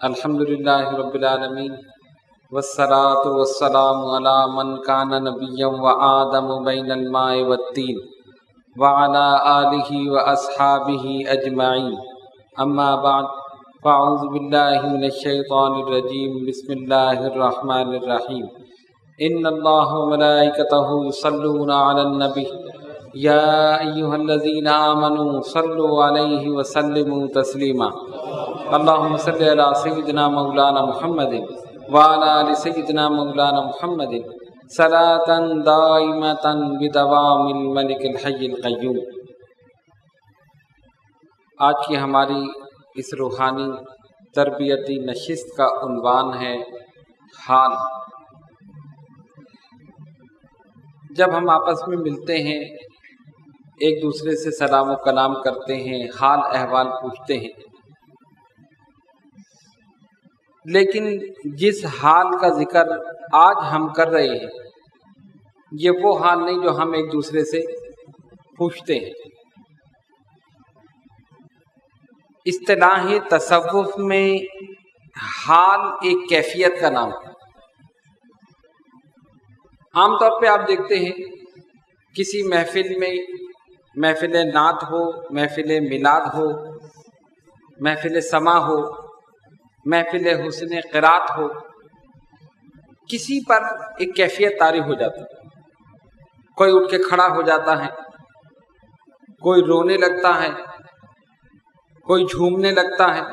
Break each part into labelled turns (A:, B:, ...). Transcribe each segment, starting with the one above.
A: الحمدللہ رب العالمین والصلاة والسلام علی من کان نبیا وآدم بین الماء والطین وعلی آلہ واصحابہ اجمعین اما بعد فاعوذ باللہ من الشیطان الرجیم بسم اللہ الرحمن الرحیم ان اللہ وملائکتہ یصلون علی النبی یا ایہا الذین آمنوا صلوا علیہ وسلموا تسلیما اللہم صلی علی سیدنا مولانا محمد وعلی آل سیدنا مولانا محمد صلاۃ دائمۃ بدوام الملک الحی القیوم۔ آج کی ہماری اس روحانی تربیتی نشست کا عنوان ہے حال۔ جب ہم آپس میں ملتے ہیں، ایک دوسرے سے سلام و کلام کرتے ہیں، حال احوال پوچھتے ہیں، لیکن جس حال کا ذکر آج ہم کر رہے ہیں یہ وہ حال نہیں جو ہم ایک دوسرے سے پوچھتے ہیں۔ اصطلاح تصوف میں حال ایک کیفیت کا نام ہے۔ عام طور پہ آپ دیکھتے ہیں کسی محفل میں، محفل نعت ہو، محفل میلاد ہو، محفل سما ہو، محفل حسن قرات ہو، کسی پر ایک کیفیت طاری ہو جاتی ہے۔ کوئی اٹھ کے کھڑا ہو جاتا ہے، کوئی رونے لگتا ہے، کوئی جھومنے لگتا ہے،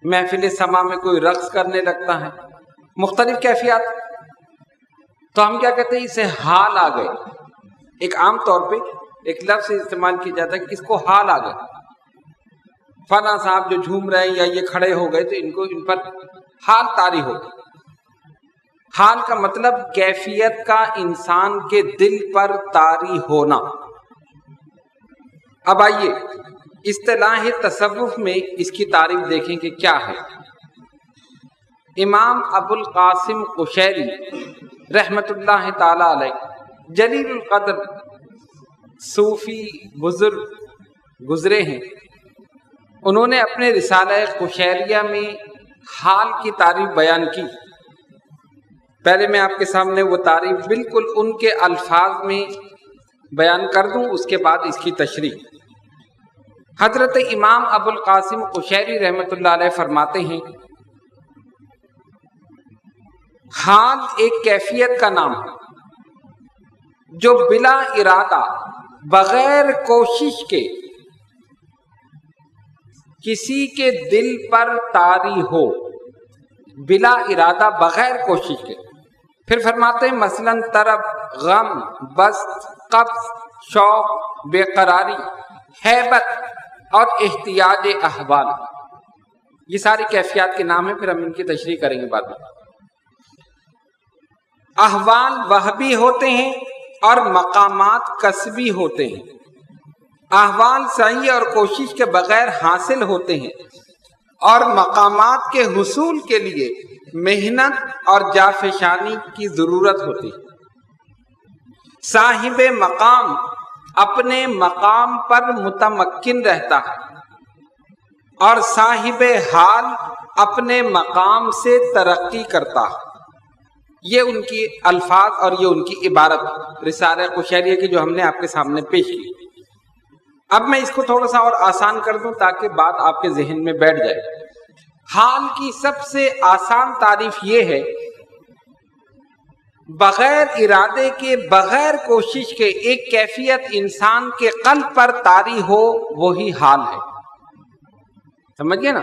A: محفل سما میں کوئی رقص کرنے لگتا ہے، مختلف کیفیات۔ تو ہم کیا کہتے ہیں؟ اسے حال آ گئے۔ ایک عام طور پہ ایک لفظ استعمال کیا جاتا ہے کہ اس کو حال آ گئے، فلاں صاحب جو جھوم رہے ہیں یا یہ کھڑے ہو گئے تو ان پر حال طاری ہو گئی۔ حال کا مطلب کیفیت کا انسان کے دل پر طاری ہونا۔ اب آئیے اصطلاح تصوف میں اس کی تعریف دیکھیں کہ کیا ہے۔ امام ابو القاسم قشیری رحمت اللہ تعالی علیہ جلیل القدر صوفی بزرگ گزرے ہیں۔ انہوں نے اپنے رسالہ قشیریہ میں حال کی تعریف بیان کی۔ پہلے میں آپ کے سامنے وہ تعریف بالکل ان کے الفاظ میں بیان کر دوں، اس کے بعد اس کی تشریح۔ حضرت امام ابو القاسم قشیری رحمت اللہ علیہ فرماتے ہیں، حال ایک کیفیت کا نام ہے جو بلا ارادہ، بغیر کوشش کے کسی کے دل پر طاری ہو، بلا ارادہ بغیر کوشش کے۔ پھر فرماتے ہیں مثلاً طرب، غم، بست، قبض، شوق، بے قراری، ہیبت اور احتیاج احوال، یہ ساری کیفیات کے نام ہیں۔ پھر ہم ان کی تشریح کریں گے بعد میں۔ احوال وہبی ہوتے ہیں اور مقامات کسبی ہوتے ہیں۔ احوال سعی اور کوشش کے بغیر حاصل ہوتے ہیں اور مقامات کے حصول کے لیے محنت اور جافشانی کی ضرورت ہوتی ہے۔ صاحب مقام اپنے مقام پر متمکن رہتا ہے اور صاحب حال اپنے مقام سے ترقی کرتا ہے۔ یہ ان کی الفاظ اور یہ ان کی عبارت رسالہ قشیریہ کی جو ہم نے آپ کے سامنے پیش کی۔ اب میں اس کو تھوڑا سا اور آسان کر دوں تاکہ بات آپ کے ذہن میں بیٹھ جائے۔ حال کی سب سے آسان تعریف یہ ہے، بغیر ارادے کے، بغیر کوشش کے ایک کیفیت انسان کے قلب پر طاری ہو، وہی حال ہے۔ سمجھ گئے نا؟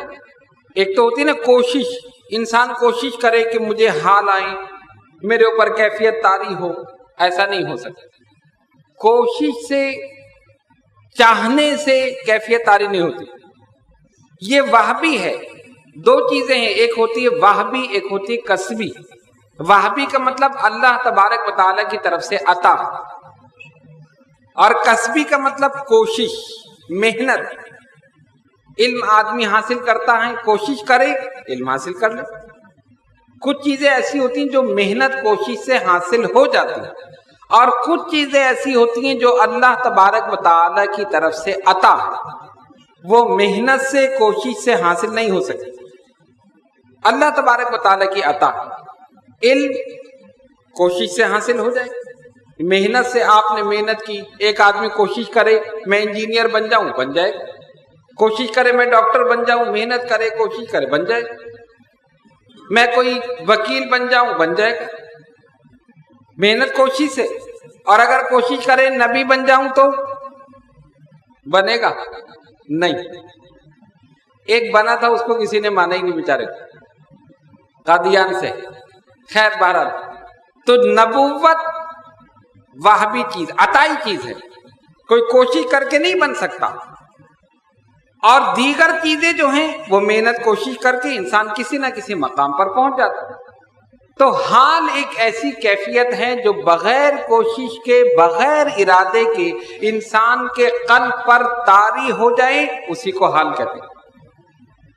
A: ایک تو ہوتی ہے نا کوشش، انسان کوشش کرے کہ مجھے حال آئے، میرے اوپر کیفیت طاری ہو، ایسا نہیں ہو سکتا۔ کوشش سے، چاہنے سے کیفیت طاری نہیں ہوتی۔ یہ وہبی ہے۔ دو چیزیں ہیں، ایک ہوتی ہے وہبی، ایک ہوتی ہے کسبی۔ وہبی کا مطلب اللہ تبارک و تعالیٰ کی طرف سے عطا، اور کسبی کا مطلب کوشش، محنت۔ علم آدمی حاصل کرتا ہے، کوشش کرے علم حاصل کر لے۔ کچھ چیزیں ایسی ہوتی ہیں جو محنت کوشش سے حاصل ہو جاتی ہیں، اور کچھ چیزیں ایسی ہوتی ہیں جو اللہ تبارک و تعالیٰ کی طرف سے عطا ہے، وہ محنت سے کوشش سے حاصل نہیں ہو سکتی، اللہ تبارک و تعالیٰ کی عطا ہے۔ علم کوشش سے حاصل ہو جائے، محنت سے آپ نے محنت کی، ایک آدمی کوشش کرے میں انجینئر بن جاؤں، بن جائے گا، کوشش کرے میں ڈاکٹر بن جاؤں، محنت کرے کوشش کرے بن جائے گا، میں کوئی وکیل بن جاؤں، بن جائے گا، محنت کوشش سے۔ اور اگر کوشش کرے نبی بن جاؤں تو بنے گا نہیں۔ ایک بنا تھا، اس کو کسی نے مانا ہی نہیں بیچارے، قادیان سے، خیر بہرحال۔ تو نبوت وہابی چیز، عطائی چیز ہے، کوئی کوشش کر کے نہیں بن سکتا۔ اور دیگر چیزیں جو ہیں وہ محنت کوشش کر کے انسان کسی نہ کسی مقام پر پہنچ جاتا ہے۔ تو حال ایک ایسی کیفیت ہے جو بغیر کوشش کے، بغیر ارادے کے انسان کے قلب پر طاری ہو جائے، اسی کو حال کہتے ہیں۔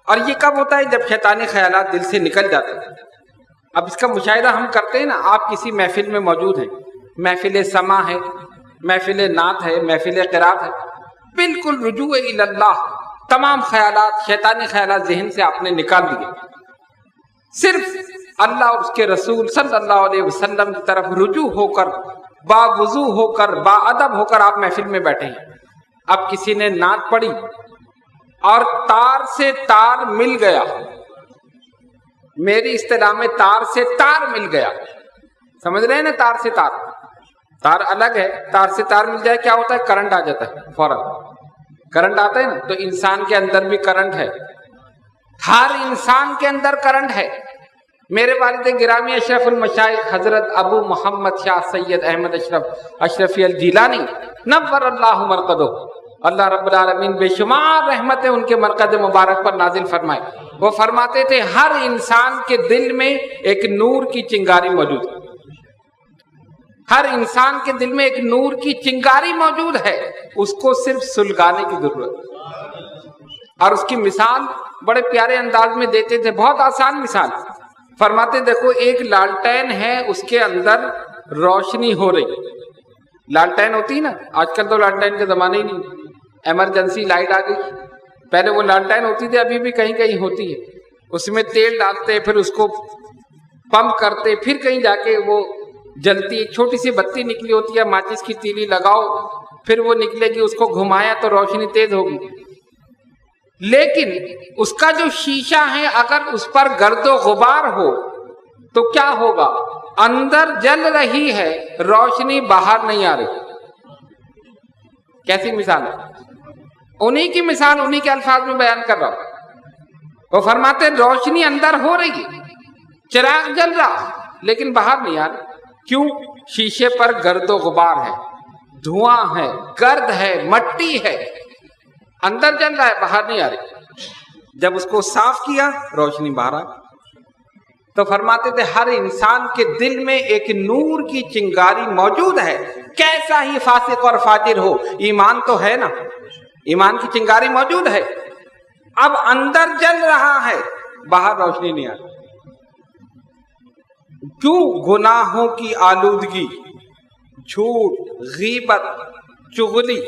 A: اور یہ کب ہوتا ہے؟ جب شیطانی خیالات دل سے نکل جاتے ہیں۔ اب اس کا مشاہدہ ہم کرتے ہیں نا، آپ کسی محفل میں موجود ہیں، محفل سما ہے، محفل نعت ہے، محفل قرات ہے، بالکل رجوع الی اللہ، تمام خیالات، شیطانی خیالات ذہن سے آپ نے نکال دیے، صرف اللہ اور اس کے رسول صلی اللہ علیہ وسلم کی طرف رجوع ہو کر، با وضو ہو کر، با ادب ہو کر آپ محفل میں بیٹھے ہیں۔ اب کسی نے نعت پڑھی اور تار سے تار مل گیا، میری اصطلاح میں تار سے تار مل گیا، سمجھ رہے ہیں نا؟ تار سے تار، تار الگ ہے، تار سے تار مل جائے کیا ہوتا ہے؟ کرنٹ آ جاتا ہے، فوراً کرنٹ آتا ہے نا۔ تو انسان کے اندر بھی کرنٹ ہے، ہر انسان کے اندر کرنٹ ہے۔ میرے والد گرامی اشرف المشائخ حضرت ابو محمد شاہ سید احمد اشرفی الجیلانی نور اللہ مرقدہ، اللہ رب العالمین بے شمار رحمتیں ان کے مرقد مبارک پر نازل فرمائے، وہ فرماتے تھے ہر انسان کے دل میں ایک نور کی چنگاری موجود ہے، ہر انسان کے دل میں ایک نور کی چنگاری موجود ہے، اس کو صرف سلگانے کی ضرورت ہے۔ اور اس کی مثال بڑے پیارے انداز میں دیتے تھے، بہت آسان مثال، فرماتے دیکھو ایک لالٹین ہے، اس کے اندر روشنی ہو رہی، لالٹین ہوتی ہے نا، آج کل تو لالٹین کے زمانے ہی نہیں، ایمرجنسی لائٹ آ گئی، پہلے وہ لالٹین ہوتی تھی، ابھی بھی کہیں کہیں ہوتی ہے، اس میں تیل ڈالتے، پھر اس کو پمپ کرتے، پھر کہیں جا کے وہ جلتی، ایک چھوٹی سی بتی نکلی ہوتی ہے، ماچس کی تیلی لگاؤ، پھر وہ نکلے گی، اس کو گھمایا تو روشنی تیز ہوگی۔ لیکن اس کا جو شیشہ ہے اگر اس پر گرد و غبار ہو تو کیا ہوگا؟ اندر جل رہی ہے، روشنی باہر نہیں آ رہی۔ کیسی مثال ہے؟ انہی کی مثال انہی کے الفاظ میں بیان کر رہا ہوں۔ وہ فرماتے روشنی اندر ہو رہی ہے، چراغ جل رہا لیکن باہر نہیں آ رہی، کیوں؟ شیشے پر گرد و غبار ہے، دھواں ہے، گرد ہے، مٹی ہے، اندر جل رہا ہے، باہر نہیں آ رہی۔ جب اس کو صاف کیا روشنی باہر آ گئی۔ تو فرماتے تھے ہر انسان کے دل میں ایک نور کی چنگاری موجود ہے، کیسا ہی فاسق اور فاجر ہو، ایمان تو ہے نا، ایمان کی چنگاری موجود ہے، اب اندر جل رہا ہے، باہر روشنی نہیں آ رہی۔ کیوں؟ گناہوں کی آلودگی، جھوٹ، غیبت، چغلی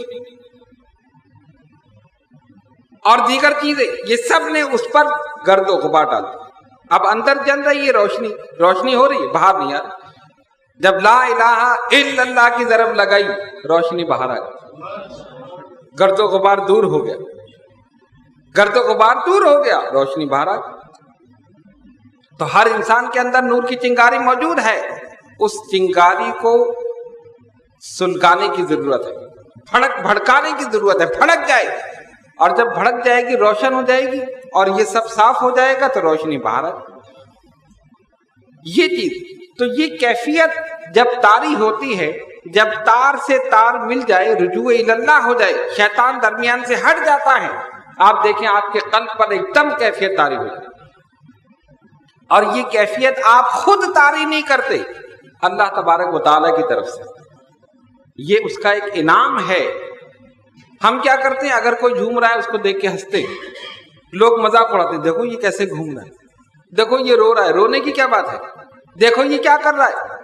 A: اور دیگر چیزیں، یہ سب نے اس پر گرد و غبار ڈال دیا۔ اب اندر جل رہی ہے روشنی، روشنی ہو رہی ہے، باہر نہیں آ رہی۔ جب لا الہ الا اللہ کی ضرب لگائی، روشنی باہر آ گئی، گرد و غبار دور ہو گیا، گرد و غبار دور ہو گیا، روشنی باہر آ گئی۔ تو ہر انسان کے اندر نور کی چنگاری موجود ہے، اس چنگاری کو سلگانے کی ضرورت ہے، بھڑکانے کی ضرورت ہے، بھڑک جائے، اور جب بھڑک جائے گی روشن ہو جائے گی اور یہ سب صاف ہو جائے گا تو روشنی باہر آئے۔ یہ چیز، تو یہ کیفیت جب طاری ہوتی ہے، جب تار سے تار مل جائے، رجوع الی اللہ ہو جائے، شیطان درمیان سے ہٹ جاتا ہے، آپ دیکھیں آپ کے قلب پر ایک دم کیفیت طاری ہو جائے، اور یہ کیفیت آپ خود طاری نہیں کرتے، اللہ تبارک و تعالیٰ کی طرف سے، یہ اس کا ایک انعام ہے۔ ہم کیا کرتے ہیں؟ اگر کوئی جھوم رہا ہے اس کو دیکھ کے ہنستے، لوگ مذاق اڑاتے، دیکھو یہ کیسے گھوم رہا ہے، دیکھو یہ رو رہا ہے، رونے کی کیا بات ہے، دیکھو یہ کیا کر رہا ہے۔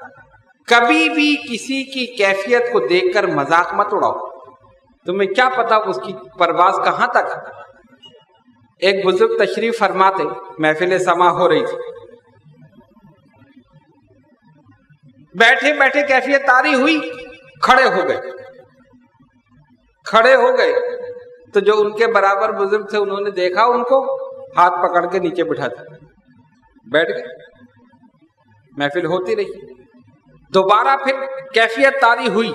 A: کبھی بھی کسی کی کیفیت کو دیکھ کر مذاق مت اڑاؤ، تمہیں کیا پتا اس کی پرواز کہاں تک، ایک بزرگ تشریف فرماتے، محفل سما ہو رہی تھی، بیٹھے بیٹھے کیفیت طاری ہوئی، کھڑے ہو گئے تو جو ان کے برابر بزرگ تھے انہوں نے دیکھا، ان کو ہاتھ پکڑ کے نیچے بٹھا دیا، بیٹھ گئے، محفل ہوتی رہی۔ دوبارہ پھر کیفیت طاری ہوئی،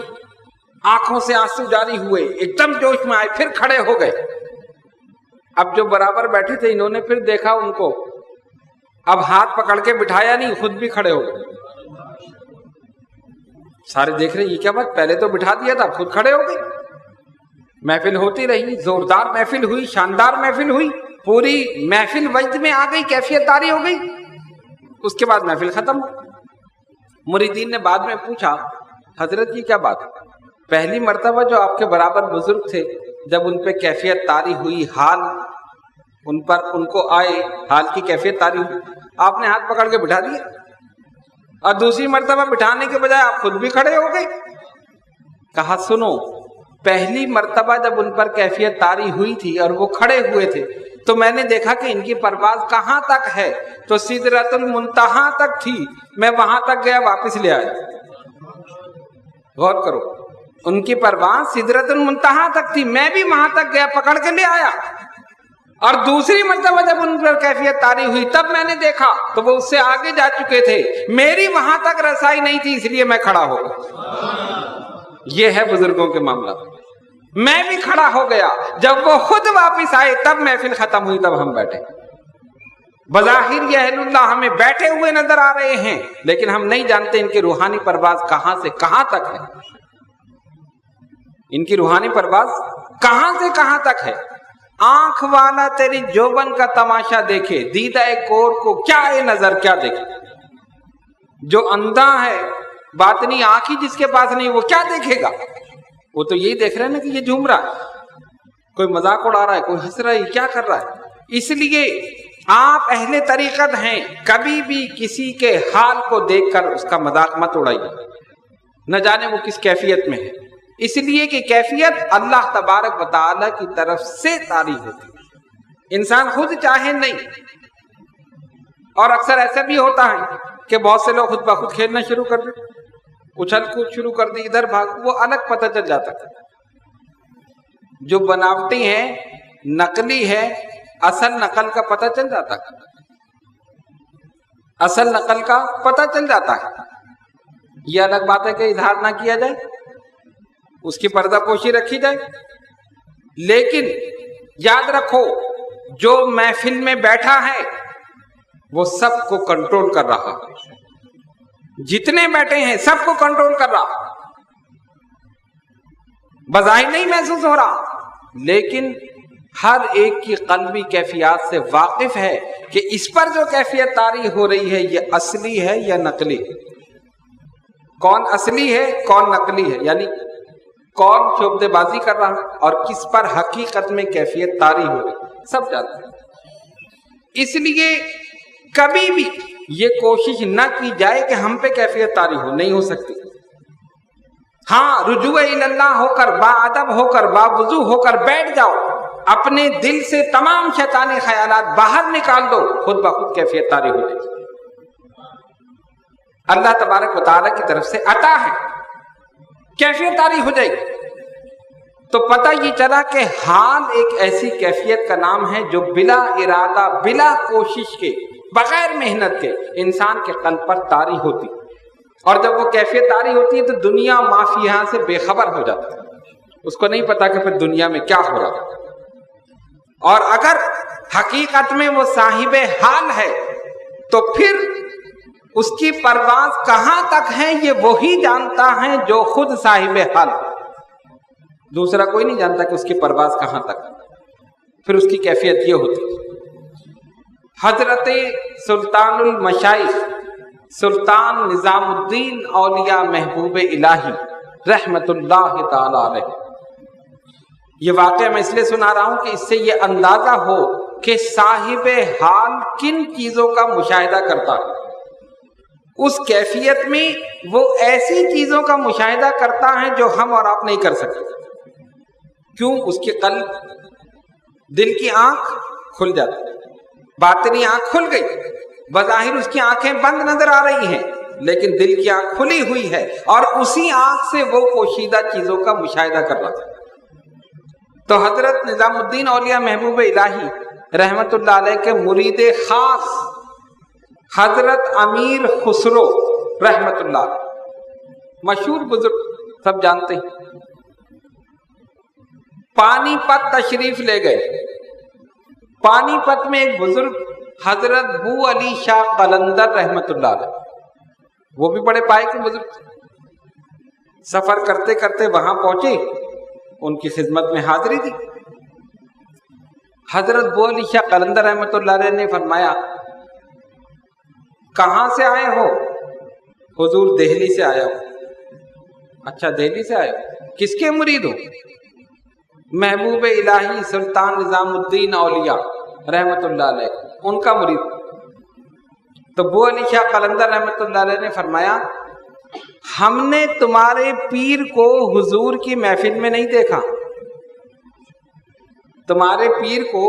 A: آنکھوں سے آنسو جاری ہوئے، ایک دم جوش میں آئے، پھر کھڑے ہو گئے۔ اب جو برابر بیٹھے تھے انہوں نے پھر دیکھا ان کو، اب ہاتھ پکڑ کے بٹھایا نہیں، خود بھی کھڑے ہو گئے۔ سارے دیکھ رہے یہ کیا بات، پہلے تو بٹھا دیا تھا، خود کھڑے ہو گئے۔ محفل ہوتی رہی، زوردار محفل ہوئی، شاندار محفل ہوئی، پوری محفل وجد میں آ گئی، کیفیت طاری ہو گئی۔ اس کے بعد محفل ختم۔ مریدین نے بعد میں پوچھا، حضرت یہ کیا بات ہے، پہلی مرتبہ جو آپ کے برابر بزرگ تھے جب ان پہ کیفیت طاری ہوئی، حال ان کو آئے، حال کی کیفیت طاری ہوئی، آپ نے ہاتھ پکڑ کے بٹھا دیا، اور دوسری مرتبہ بٹھانے کے بجائے آپ خود بھی کھڑے ہو گئے۔ کہا سنو، پہلی مرتبہ جب ان پر کیفیت طاری ہوئی تھی اور وہ کھڑے ہوئے تھے تو میں نے دیکھا کہ ان کی پرواز کہاں تک ہے، تو سدرۃ المنتہا تک تھی، میں وہاں تک گیا، واپس لے آیا۔ غور کرو، ان کی پرواز سدرۃ المنتہا تک تھی، میں بھی وہاں تک گیا، پکڑ کے لے آیا۔ اور دوسری مرتبہ جب ان پر کیفیت طاری ہوئی تب میں نے دیکھا تو وہ اس سے آگے جا چکے تھے، میری وہاں تک رسائی نہیں تھی، اس لیے میں کھڑا ہو گیا۔ یہ ہے بزرگوں کے معاملہ، میں بھی کھڑا ہو گیا، جب وہ خود واپس آئے تب محفل ختم ہوئی، تب ہم بیٹھے۔ بظاہر یہ اہل اللہ ہمیں بیٹھے ہوئے نظر آ رہے ہیں، لیکن ہم نہیں جانتے ان کی روحانی پرواز کہاں سے کہاں تک ہے، ان کی روحانی پرواز کہاں سے کہاں تک ہے۔ آنکھ والا تیری جوبن کا تماشا دیکھے، دیدہ کور کو کیا نظر کیا دیکھے۔ جو اندھا ہے، باطنی آنکھ ہی جس کے پاس نہیں، وہ کیا دیکھے گا؟ وہ تو یہی دیکھ رہے ہیں نا کہ یہ جھوم رہا ہے، کوئی مذاق اڑا رہا ہے، کوئی ہنس رہا ہے، یہ کیا کر رہا ہے۔ اس لیے آپ اہل طریقت ہیں، کبھی بھی کسی کے حال کو دیکھ کر اس کا مذاق مت اڑائیے، نہ جانے وہ کس کیفیت میں ہے، اس لیے کہ کیفیت اللہ تبارک و تعالی کی طرف سے طاری ہوتی ہے، انسان خود چاہے نہیں۔ اور اکثر ایسا بھی ہوتا ہے کہ بہت سے لوگ خود بخود کھیلنا شروع کر دیں، اچھل کود شروع کر دی، ادھر بھاگ، وہ الگ پتہ چل جاتا ہے۔ جو بناوٹی ہے، نقلی ہے، اصل نقل کا پتہ چل جاتا ہے، اصل نقل کا پتہ چل جاتا ہے۔ یہ الگ بات ہے کہ اظہار نہ کیا جائے، اس کی پردہ پوشی رکھی جائے، لیکن یاد رکھو جو محفل میں بیٹھا ہے وہ سب کو کنٹرول کر رہا ہے، جتنے بیٹھے ہیں سب کو کنٹرول کر رہا، بظاہر نہیں محسوس ہو رہا، لیکن ہر ایک کی قلبی کیفیات سے واقف ہے کہ اس پر جو کیفیت طاری ہو رہی ہے یہ اصلی ہے یا نقلی، کون اصلی ہے کون نقلی ہے، یعنی کون شعبدے بازی کر رہا ہے اور کس پر حقیقت میں کیفیت طاری ہو رہی، سب جانتے ہیں۔ اس لیے کبھی بھی یہ کوشش نہ کی جائے کہ ہم پہ کیفیت طاری ہو، نہیں ہو سکتی۔ ہاں، رجوع اللہ ہو کر، با ادب ہو کر، با وضو ہو کر بیٹھ جاؤ، اپنے دل سے تمام شیطانی خیالات باہر نکال دو، خود بخود کیفیت طاری ہو جائے گی۔ اللہ تبارک و تعالیٰ کی طرف سے عطا ہے، کیفیت طاری ہو جائے گی۔ تو پتہ یہ چلا کہ حال ایک ایسی کیفیت کا نام ہے جو بلا ارادہ، بلا کوشش کے، بغیر محنت کے انسان کے قلب پر طاری ہوتی، اور جب وہ کیفیت طاری ہوتی ہے تو دنیا معافی یہاں سے بے خبر ہو جاتا ہے، اس کو نہیں پتا کہ پھر دنیا میں کیا ہو رہا ہے۔ اور اگر حقیقت میں وہ صاحب حال ہے تو پھر اس کی پرواز کہاں تک ہے یہ وہی جانتا ہے جو خود صاحب حال ہے، دوسرا کوئی نہیں جانتا کہ اس کی پرواز کہاں تک ہے۔ پھر اس کی کیفیت یہ ہوتی ہے۔ حضرت سلطان المشائخ سلطان نظام الدین اولیاء محبوب الہی رحمت اللہ تعالی علیہ، یہ واقعہ میں اس لیے سنا رہا ہوں کہ اس سے یہ اندازہ ہو کہ صاحب حال کن چیزوں کا مشاہدہ کرتا ہے۔ اس کیفیت میں وہ ایسی چیزوں کا مشاہدہ کرتا ہے جو ہم اور آپ نہیں کر سکتے۔ کیوں؟ اس کے قلب، دل کی آنکھ کھل جاتی ہے، باطنی آنکھ کھل گئی، بظاہر اس کی آنکھیں بند نظر آ رہی ہیں لیکن دل کی آنکھ کھلی ہوئی ہے، اور اسی آنکھ سے وہ پوشیدہ چیزوں کا مشاہدہ کر رہا تھا۔ تو حضرت نظام الدین اولیاء محبوب الہی رحمت اللہ علیہ کے مرید خاص حضرت امیر خسرو رحمت اللہ علیہ، مشہور بزرگ، سب جانتے ہیں، پانی پت تشریف لے گئے۔ پانی پت میں ایک بزرگ حضرت بو علی شاہ قلندر رحمت اللہ علیہ، وہ بھی بڑے پائے کے بزرگ تھے، سفر کرتے کرتے وہاں پہنچے، ان کی خدمت میں حاضری دی۔ حضرت بو علی شاہ قلندر رحمت اللہ علیہ نے فرمایا کہاں سے آئے ہو؟ حضور دہلی سے آیا ہوں۔ اچھا دہلی سے آئے ہو، کس کے مرید ہو؟ محبوب الہی سلطان نظام الدین اولیاء رحمت اللہ علیہ، ان کا مرید۔ تو بو علی شاہ قلندر رحمت اللہ علیہ نے فرمایا ہم نے تمہارے پیر کو حضور کی محفل میں نہیں دیکھا، تمہارے پیر کو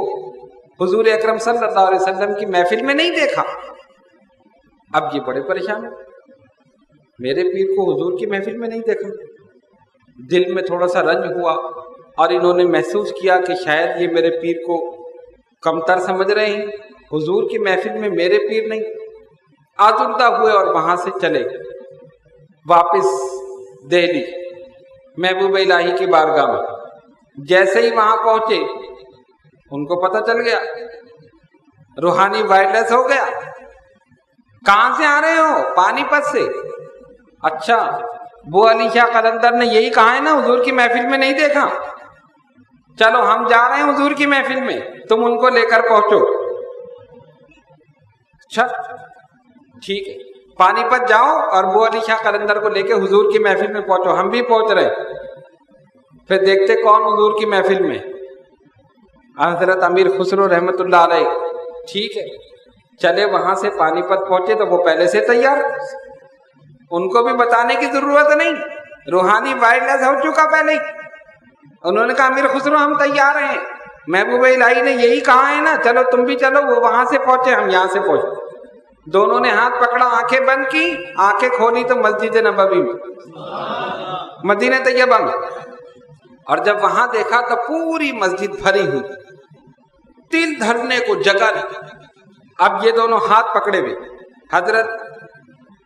A: حضور اکرم صلی اللہ علیہ وسلم کی محفل میں نہیں دیکھا۔ اب یہ بڑے پریشان ہیں، میرے پیر کو حضور کی محفل میں نہیں دیکھا۔ دل میں تھوڑا سا رنج ہوا اور انہوں نے محسوس کیا کہ شاید یہ میرے پیر کو کمتر سمجھ رہے ہیں، حضور کی محفل میں میرے پیر نہیں۔ آزردہ ہوئے اور وہاں سے چلے واپس دہلی محبوب الہی کی بارگاہ میں۔ جیسے ہی وہاں پہنچے ان کو پتہ چل گیا، روحانی وائرلیس ہو گیا، کہاں سے آ رہے ہو؟ پانی پت سے۔ اچھا بو علی شاہ قلندر نے یہی کہا ہے نا حضور کی محفل میں نہیں دیکھا، چلو ہم جا رہے ہیں حضور کی محفل میں، تم ان کو لے کر پہنچو۔ اچھا ٹھیک ہے، پانی پت جاؤ اور بو علی شاہ قلندر کو لے کے حضور کی محفل میں پہنچو، ہم بھی پہنچ رہے۔ پھر دیکھتے کون حضور کی محفل میں؟ حضرت امیر خسرو رحمت اللہ علیہ۔ ٹھیک ہے، چلے وہاں سے پانی پت پہنچے تو وہ پہلے سے تیار، ان کو بھی بتانے کی ضرورت نہیں، روحانی وائرلیس ہو چکا پہلے ہی۔ انہوں نے کہا امیر خسرو ہم تیار ہیں، محبوب الہی نے یہی کہا ہے نا، چلو تم بھی چلو۔ وہ وہاں سے پہنچے، ہم یہاں سے پہنچے۔ دونوں نے ہاتھ پکڑا، آنکھیں بند کی، آنکھیں کھولی تو مسجد نبوی میں، مدینہ طیبہ میں۔ اور جب وہاں دیکھا تو پوری مسجد بھری ہوئی، تل دھرنے کو جگہ نہیں۔ اب یہ دونوں ہاتھ پکڑے ہوئے، حضرت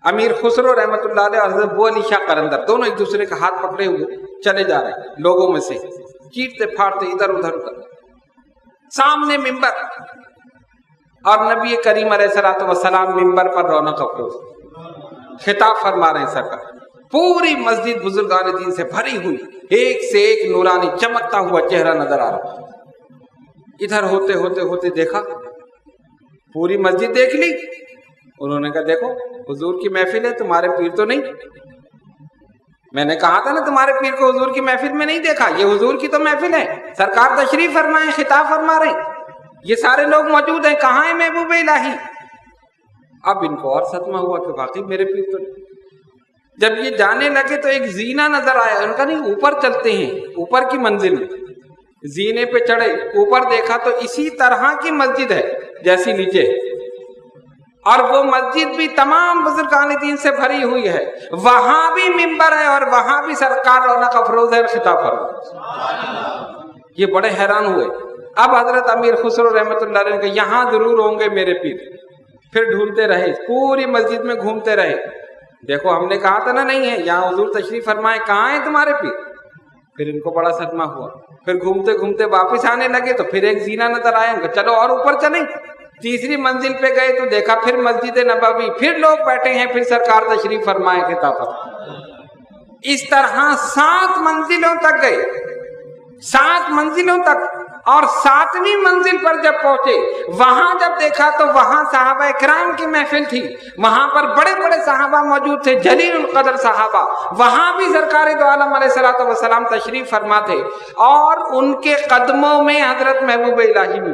A: امیر خسرو رحمت اللہ علیہ اور حضرت بو علی شاہ قلندر، دونوں ایک دوسرے کا ہاتھ پکڑے ہوئے چلے جا رہے ہیں، لوگوں میں سے چیرتے پھاڑتے ادھر ادھر۔ سامنے ممبر اور نبی کریم علیہ الصلوۃ والسلام ممبر پر رونق افروز خطاب فرما رہے ہیں سرکار۔ پوری مسجد بزرگان دین سے بھری ہوئی، ایک سے ایک نورانی چمکتا ہوا چہرہ نظر آ رہا۔ ادھر ہوتے ہوتے ہوتے دیکھا، پوری مسجد دیکھ لی۔ انہوں نے کہا دیکھو حضور کی محفل ہے، تمہارے پیر تو نہیں۔ میں نے کہا تھا نا تمہارے پیر کو حضور کی محفل میں نہیں دیکھا، یہ حضور کی تو محفل ہے، سرکار تشریف فرمائے، خطاب فرما رہے ہیں، یہ سارے لوگ موجود ہیں، کہاں ہے محبوب الہی؟ اب ان کو اور صدمہ ہوا کہ واقعی میرے پیر تو نہیں۔ جب یہ جانے لگے تو ایک زینہ نظر آیا، ان کا نہیں اوپر چلتے ہیں، اوپر کی منزل میں زینے پہ چڑھے، اوپر دیکھا تو اسی طرح کی مسجد ہے جیسی نیچے، اور وہ مسجد بھی تمام بزرگان دین سے بھری ہوئی ہے، وہاں بھی ممبر ہے اور وہاں بھی سرکار رونق افروز ہے، خطاب فرما۔ یہ بڑے حیران ہوئے۔ اب حضرت امیر خسرو رحمت اللہ علیہ کہ یہاں ضرور ہوں گے میرے پیر۔ پھر ڈھونڈتے رہے، پوری مسجد میں گھومتے رہے، دیکھو ہم نے کہا تھا نا نہیں ہے، یہاں حضور تشریف فرمائے، کہاں ہیں تمہارے پیر؟ پھر ان کو بڑا صدمہ ہوا، پھر گھومتے گھومتے واپس آنے لگے تو پھر ایک زینہ نظر آیا، ان کا چلو اور اوپر چلیں۔ تیسری منزل پہ گئے تو دیکھا پھر مسجد نبوی، پھر لوگ بیٹھے ہیں، پھر سرکار تشریف فرمائے، خطاب فرمائے۔ اس طرح 7 منزلوں تک گئے، 7 منزلوں تک، اور 7ویں منزل پر جب پہنچے وہاں جب دیکھا تو وہاں صحابہ کرام کی محفل تھی، وہاں پر بڑے بڑے صحابہ موجود تھے، جلیل القدر صحابہ، وہاں بھی سرکار دو عالم علیہ الصلوۃ والسلام تشریف فرما تھے، اور ان کے قدموں میں حضرت محبوب الہی بھی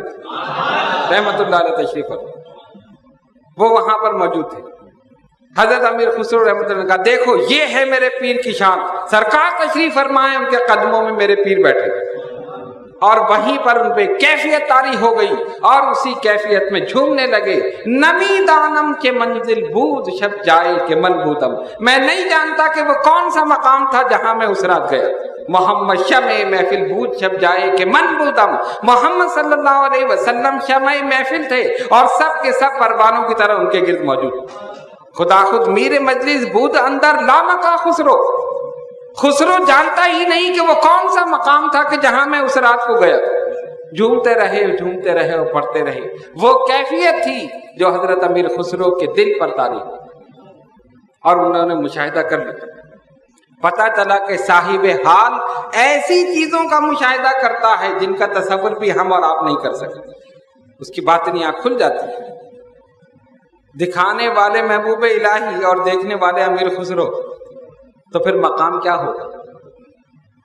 A: رحمت اللہ علیہ تشریف فرما، وہ وہاں پر موجود تھے۔ حضرت امیر خسرو رحمت اللہ نے کہا دیکھو یہ ہے میرے پیر کی شان، سرکار تشریف فرمائے، ان کے قدموں میں میرے پیر بیٹھے، اور وہیں پر ان پہ کیفیت طاری ہو گئی اور اسی کیفیت میں جھومنے لگے. نمی دانم کے منزل بود شب جائے کہ من بودم. میں نہیں جانتا کہ وہ کون سا مقام تھا جہاں میں اس رات گیا. محمد شمع محفل بود شب جائے کہ من بودم. محمد صلی اللہ علیہ وسلم شمع محفل تھے اور سب کے سب پروانوں کی طرح ان کے گرد موجود. خدا خود میر مجلس بود اندر لامکا خسرو. خسرو جانتا ہی نہیں کہ وہ کون سا مقام تھا کہ جہاں میں اس رات کو گیا. جھومتے رہے اور پڑھتے رہے. وہ کیفیت تھی جو حضرت امیر خسرو کے دل پر طاری اور انہوں نے مشاہدہ کر لیا. پتہ چلا کہ صاحب حال ایسی چیزوں کا مشاہدہ کرتا ہے جن کا تصور بھی ہم اور آپ نہیں کر سکتے. اس کی باطنی آنکھ کھل جاتی ہے. دکھانے والے محبوب الہی اور دیکھنے والے امیر خسرو، تو پھر مقام کیا ہوگا،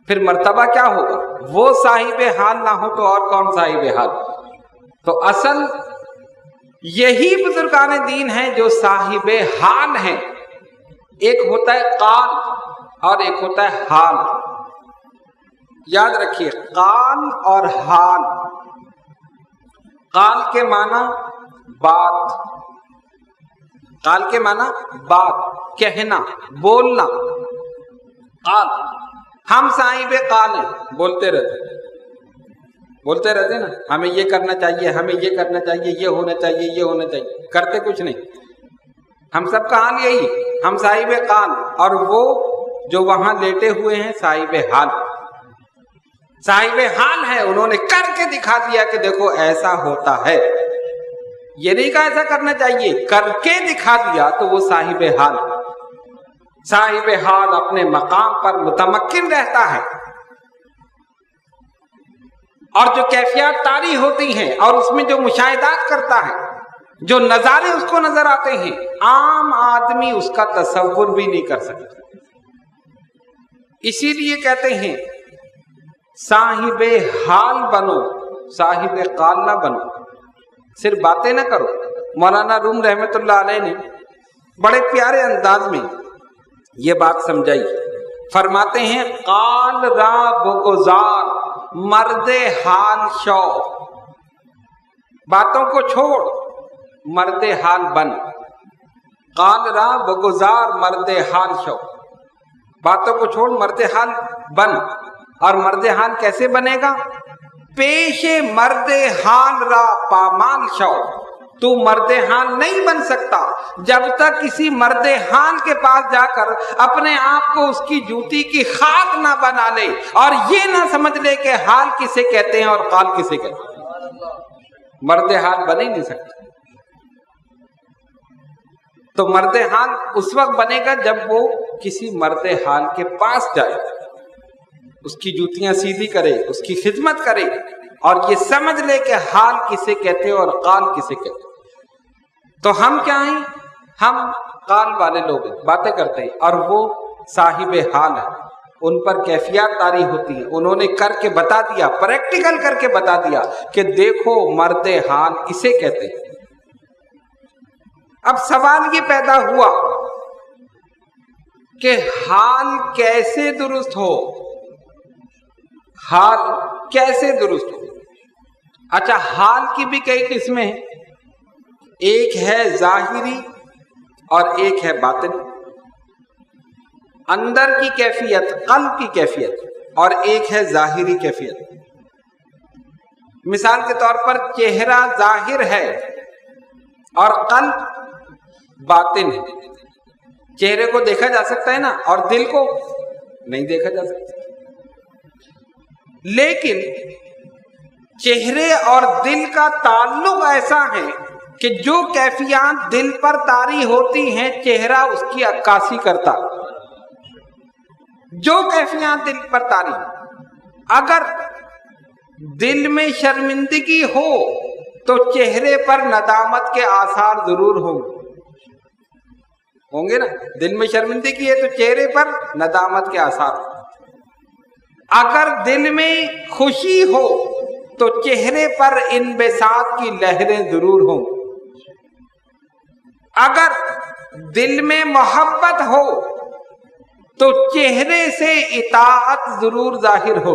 A: پھر مرتبہ کیا ہوگا؟ وہ صاحب حال نہ ہو تو اور کون صاحب حال؟ تو اصل یہی بزرگان دین ہیں جو صاحب حال ہیں. ایک ہوتا ہے قال اور ایک ہوتا ہے حال. یاد رکھیے قال اور حال. قال کے معنی بات، قال کے معنی بات، کہنا، بولنا. قال ہم صاحب قال ہیں، بولتے رہتے نا. ہمیں یہ کرنا چاہیے، ہمیں یہ کرنا چاہیے، یہ ہونا چاہیے، یہ ہونا چاہیے، کرتے کچھ نہیں. ہم سب کا حال یہی، ہم صاحب قال اور وہ جو وہاں لیٹے ہوئے ہیں صاحب حال. صاحب حال ہے، انہوں نے کر کے دکھا دیا کہ دیکھو ایسا ہوتا ہے. یہ نہیں کہا ایسا کرنا چاہیے، کر کے دکھا دیا تو وہ صاحب حال. صاحب حال اپنے مقام پر متمکن رہتا ہے اور جو کیفیات طاری ہوتی ہیں اور اس میں جو مشاہدات کرتا ہے، جو نظارے اس کو نظر آتے ہیں، عام آدمی اس کا تصور بھی نہیں کر سکتا. اسی لیے کہتے ہیں صاحب حال بنو، صاحب قال نہ بنو. صرف باتیں نہ کرو. مولانا روم رحمت اللہ علیہ نے بڑے پیارے انداز میں یہ بات سمجھائی. فرماتے ہیں قال را بگزار مرد حال شو. باتوں کو چھوڑ، مرد حال بن. قال را بگزار مرد حال شو. باتوں کو چھوڑ، مرد حال بن. اور مرد حال کیسے بنے گا؟ پیش مرد حال را پامال شو. تو مرد حال نہیں بن سکتا جب تک کسی مرد حال کے پاس جا کر اپنے آپ کو اس کی جوتی کی خاک نہ بنا لے اور یہ نہ سمجھ لے کہ حال کسے کہتے ہیں اور قال کسے کہتے ہیں. مرد حال بن ہی نہیں سکتا. تو مرد حال اس وقت بنے گا جب وہ کسی مرد حال کے پاس جائے، اس کی جوتیاں سیدھی کرے، اس کی خدمت کرے اور یہ سمجھ لے کہ حال کسے کہتے ہیں اور قال کسے کہتے ہیں. تو ہم کیا ہیں؟ ہم قال والے لوگ ہیں، باتیں کرتے ہیں، اور وہ صاحب حال ہیں. ان پر کیفیات طاری ہوتی ہیں. انہوں نے کر کے بتا دیا، پریکٹیکل کر کے بتا دیا کہ دیکھو مرد حال اسے کہتے ہیں. اب سوال یہ پیدا ہوا کہ حال کیسے درست ہو؟ حال کیسے درست ہو؟ اچھا، حال کی بھی کئی قسمیں ہیں. ایک ہے ظاہری اور ایک ہے باطنی. اندر کی کیفیت، قلب کی کیفیت، اور ایک ہے ظاہری کیفیت. مثال کے طور پر چہرہ ظاہر ہے اور قلب باطن ہے. چہرے کو دیکھا جا سکتا ہے نا، اور دل کو نہیں دیکھا جا سکتا. لیکن چہرے اور دل کا تعلق ایسا ہے کہ جو کیفیات دل پر طاری ہوتی ہیں چہرہ اس کی عکاسی کرتا. جو کیفیات دل پر طاری، اگر دل میں شرمندگی ہو تو چہرے پر ندامت کے آثار ضرور ہوں گے نا. دل میں شرمندگی ہے تو چہرے پر ندامت کے آثار. اگر دل میں خوشی ہو تو چہرے پر انبساط کی لہریں ضرور ہوں. اگر دل میں محبت ہو تو چہرے سے اطاعت ضرور ظاہر ہو.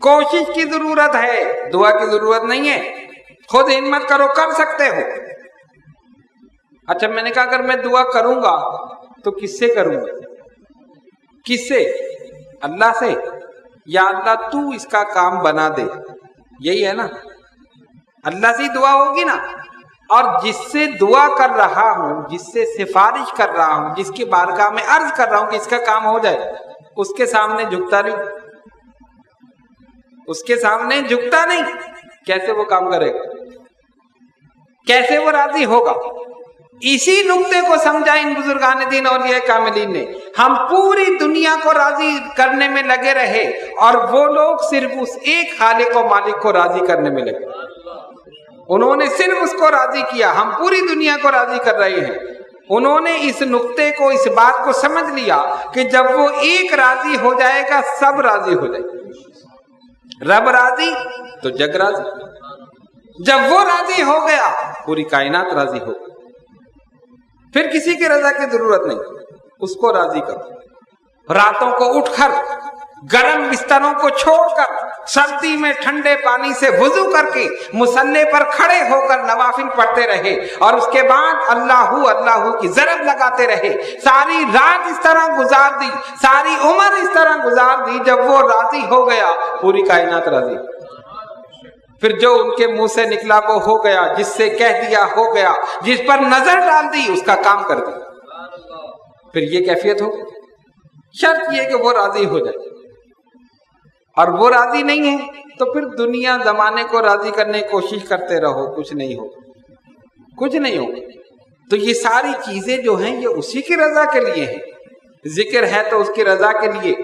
A: کوشش کی ضرورت ہے، دعا کی ضرورت نہیں ہے. خود ہمت کرو، کر سکتے ہو. اچھا میں نے کہا اگر میں دعا کروں گا تو کس سے کروں گا؟ کس سے؟ اللہ سے. یا اللہ تو اس کا کام بنا دے، یہی ہے نا. اللہ سے دعا ہوگی نا. اور جس سے دعا کر رہا ہوں، جس سے سفارش کر رہا ہوں، جس کی بارگاہ میں عرض کر رہا ہوں کہ اس کا کام ہو جائے، اس کے سامنے جھکتا نہیں، اس کے سامنے جھکتا نہیں. کیسے وہ کام کرے گا؟ کیسے وہ راضی ہوگا؟ اسی نقطے کو سمجھا ان بزرگان دین اولیاء کاملین نے. ہم پوری دنیا کو راضی کرنے میں لگے رہے اور وہ لوگ صرف اس ایک خالق و مالک کو راضی کرنے میں لگے. انہوں نے صرف اس کو راضی کیا. ہم پوری دنیا کو راضی کر رہے ہیں. انہوں نے اس نقطے کو، اس بات کو سمجھ لیا کہ جب وہ ایک راضی ہو جائے گا سب راضی ہو جائے گا. رب راضی تو جگ راضی. جب وہ راضی ہو گیا پوری کائنات راضی ہو گئی. پھر کسی کی رضا کی ضرورت نہیں، اس کو راضی کرو. راتوں کو اٹھ کر گرم بستروں کو چھوڑ کر سردی میں ٹھنڈے پانی سے وضو کر کے مصلی پر کھڑے ہو کر نوافل پڑھتے رہے اور اس کے بعد اللہ اللہ کی ضرب لگاتے رہے. ساری رات اس طرح گزار دی، ساری عمر اس طرح گزار دی. جب وہ راضی ہو گیا پوری کائنات راضی. پھر جو ان کے منہ سے نکلا وہ ہو گیا، جس سے کہہ دیا ہو گیا، جس پر نظر ڈال دی اس کا کام کر دیا. پھر یہ کیفیت ہو. شرط یہ کہ وہ راضی ہو جائے. اور وہ راضی نہیں ہے تو پھر دنیا زمانے کو راضی کرنے کی کوشش کرتے رہو، کچھ نہیں ہو، کچھ نہیں ہو. تو یہ ساری چیزیں جو ہیں یہ اسی کی رضا کے لیے ہیں. ذکر ہے تو اس کی رضا کے لیے،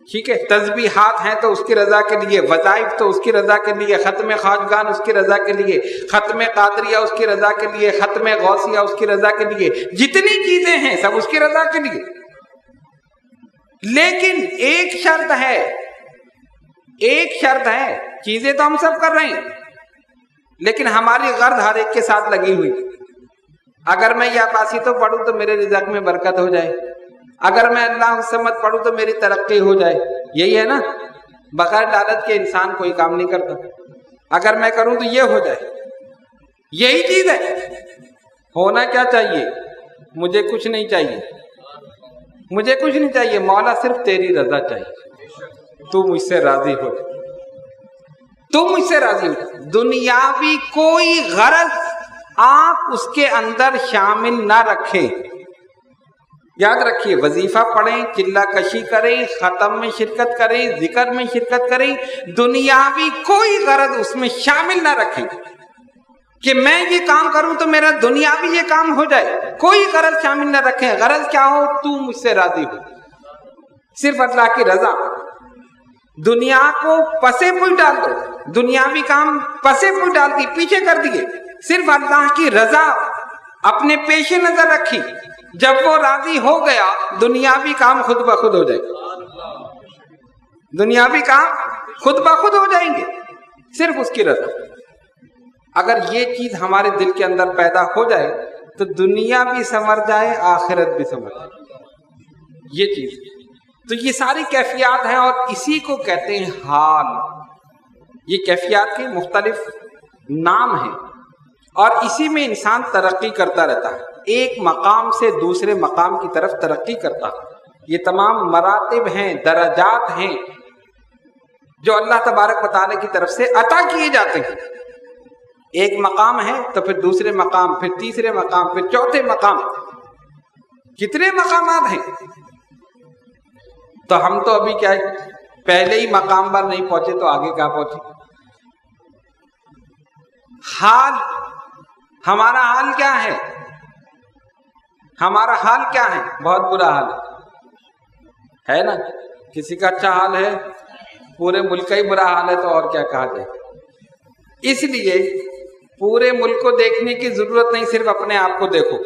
A: ٹھیک ہے. تسبیحات ہیں تو اس کی رضا کے لیے، وظائف تو اس کی رضا کے لیے، ختم خواجگان اس کی رضا کے لیے، ختم قادریہ اس کی رضا کے لیے، ختم غوثیہ اس کی رضا کے لیے. جتنی چیزیں ہیں سب اس کی رضا کے لیے. لیکن ایک شرط ہے، ایک شرط ہے. چیزیں تو ہم سب کر رہے ہیں لیکن ہماری غرض ہر ایک کے ساتھ لگی ہوئی. اگر میں یا باسی تو پڑھوں تو میرے رزق میں برکت ہو جائے، اگر میں اللہ الصمد پڑھوں تو میری ترقی ہو جائے. یہی ہے نا. بغیر لالچ کے انسان کوئی کام نہیں کرتا. اگر میں کروں تو یہ ہو جائے، یہی چیز ہے. ہونا کیا چاہیے؟ مجھے کچھ نہیں چاہیے، مجھے کچھ نہیں چاہیے. مولا صرف تیری رضا چاہیے. تو مجھ سے راضی ہو جائے، تو مجھ سے راضی ہو جائے. دنیاوی کوئی غرض آپ اس کے اندر شامل نہ رکھیں. یاد رکھیے، وظیفہ پڑھیں، چلہ کشی کریں، ختم میں شرکت کریں، ذکر میں شرکت کریں، دنیاوی کوئی غرض اس میں شامل نہ رکھیں کہ میں یہ کام کروں تو میرا دنیاوی یہ کام ہو جائے. کوئی غرض شامل نہ رکھیں. غرض کیا ہو؟ تو مجھ سے راضی ہو. صرف اللہ کی رضا. دنیا کو پسے پوچھ ڈال دو، دنیاوی کام پسے پوچھ ڈال دی، پیچھے کر دیے. صرف اللہ کی رضا اپنے پیش نظر رکھی. جب وہ راضی ہو گیا دنیاوی کام خود بخود ہو جائے گا. دنیاوی کام خود بخود ہو جائیں گے، صرف اس کی رضا. اگر یہ چیز ہمارے دل کے اندر پیدا ہو جائے تو دنیا بھی سنور جائے، آخرت بھی سنور جائے. یہ چیز تو یہ ساری کیفیات ہیں اور اسی کو کہتے ہیں حال. یہ کیفیات کے مختلف نام ہیں اور اسی میں انسان ترقی کرتا رہتا ہے، ایک مقام سے دوسرے مقام کی طرف ترقی کرتا ہے. یہ تمام مراتب ہیں، درجات ہیں جو اللہ تبارک و تعالیٰ کی طرف سے عطا کیے جاتے ہیں. ایک مقام ہے تو پھر دوسرے مقام، پھر تیسرے مقام، پھر چوتھے مقام. کتنے مقامات ہیں. تو ہم تو ابھی کیا ہے، پہلے ہی مقام پر نہیں پہنچے تو آگے کیا پہنچے. حال، ہمارا حال کیا ہے؟ ہمارا حال کیا ہے؟ بہت برا حال ہے نا. کسی کا اچھا حال ہے، پورے ملک کا ہی برا حال ہے تو اور کیا کہا جائے. اس لیے پورے ملک کو دیکھنے کی ضرورت نہیں، صرف اپنے آپ کو دیکھو.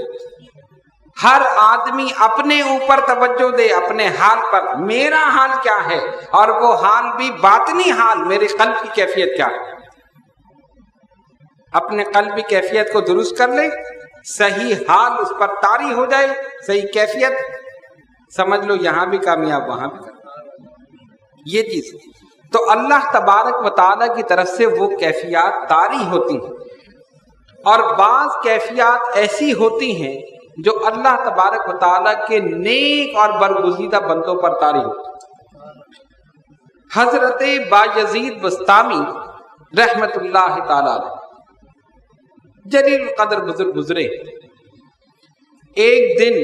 A: ہر آدمی اپنے اوپر توجہ دے، اپنے حال پر. میرا حال کیا ہے؟ اور وہ حال بھی باطنی حال، میرے قلب کی کیفیت کیا ہے. اپنے قلب کی کیفیت کو درست کر لے، صحیح حال اس پر طاری ہو جائے، صحیح کیفیت، سمجھ لو یہاں بھی کامیاب وہاں بھی کامیاب. یہ چیز تو اللہ تبارک و تعالیٰ کی طرف سے وہ کیفیات طاری ہوتی ہیں، اور بعض کیفیات ایسی ہوتی ہیں جو اللہ تبارک و تعالیٰ کے نیک اور برگزیدہ بندوں پر طاری ہوتی ہیں۔ حضرت بایزید بسطامی رحمت اللہ تعالیٰ علیہ جلیل القدر بزرگ گزرے، ایک دن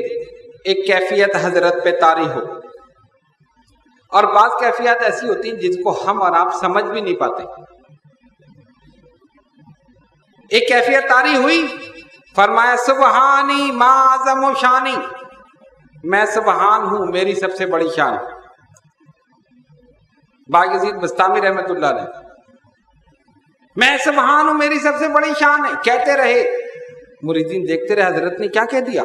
A: ایک کیفیت حضرت پہ طاری ہو، اور بعض کیفیات ایسی ہوتی ہیں جن کو ہم اور آپ سمجھ بھی نہیں پاتے۔ ایک کیفیت طاری ہوئی، فرمایا سبحانی ما اعظم شانی، میں سبحان ہوں، میری سب سے بڑی شان۔ بایزید بسطامی رحمت اللہ علیہ، میں سبحان ہوں، میری سب سے بڑی شان ہے، کہتے رہے۔ مریدین دیکھتے رہے حضرت نے کیا کہہ دیا،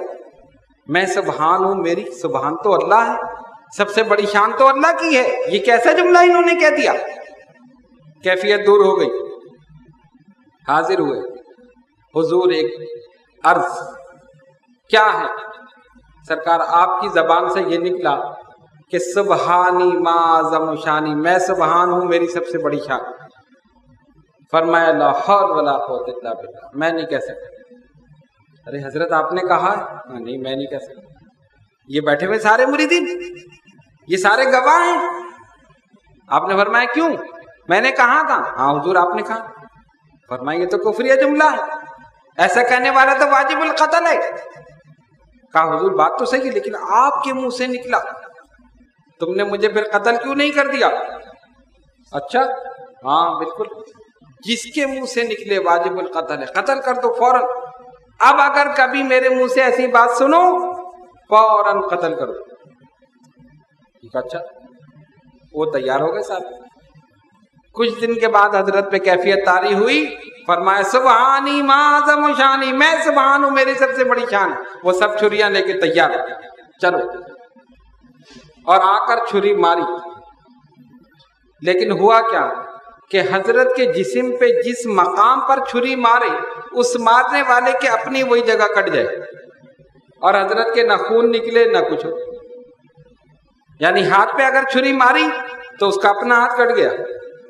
A: میں سبحان ہوں، میری سبحان تو اللہ ہے، سب سے بڑی شان تو اللہ کی ہے، یہ کیسا جملہ انہوں نے کہہ دیا۔ کیفیت دور ہو گئی، حاضر ہوئے حضور، ایک عرض کیا ہے؟ سرکار آپ کی زبان سے یہ نکلا کہ سبحانی ما اعظم شانی، میں سبحان ہوں، میری سب سے بڑی شان۔ فرمایا لا حول ولا قوت الا باللہ، میں نہیں کہہ سکتا۔ ارے حضرت آپ نے کہا ہے؟ نہیں میں نہیں کہہ سکتا۔ یہ بیٹھے ہوئے سارے مریدین، یہ سارے گواہ ہیں۔ آپ نے فرمایا کیوں؟ میں نے کہا تھا۔ ہاں حضور آپ نے کہا۔ فرمایا یہ تو کفریہ جملہ ہے، ایسا کہنے والا تو واجب القتل ہے۔ کہا حضور بات تو صحیح ہے، لیکن آپ کے منہ سے نکلا، تم نے مجھے پھر قتل کیوں نہیں کر دیا؟ اچھا ہاں بالکل، جس کے منہ سے نکلے واجب القتل ہے، قتل کر دو فوراً۔ اب اگر کبھی میرے منہ سے ایسی بات سنو فوراً قتل کر دو۔ اچھا، وہ تیار ہو گئے صاحب۔ کچھ دن کے بعد حضرت پہ کیفیت طاری ہوئی، فرمایا سبحانی ما اعظم شانی، میں سبحان ہوں، میری سب سے بڑی شان ہے۔ وہ سب چھریاں لے کے تیار، چلو، اور آ کر چھری ماری۔ لیکن ہوا کیا کہ حضرت کے جسم پہ جس مقام پر چھری مارے، اس مارنے والے کے اپنی وہی جگہ کٹ جائے، اور حضرت کے نہ خون نکلے نہ کچھ ہو۔ یعنی ہاتھ پہ اگر چھری ماری تو اس کا اپنا ہاتھ کٹ گیا،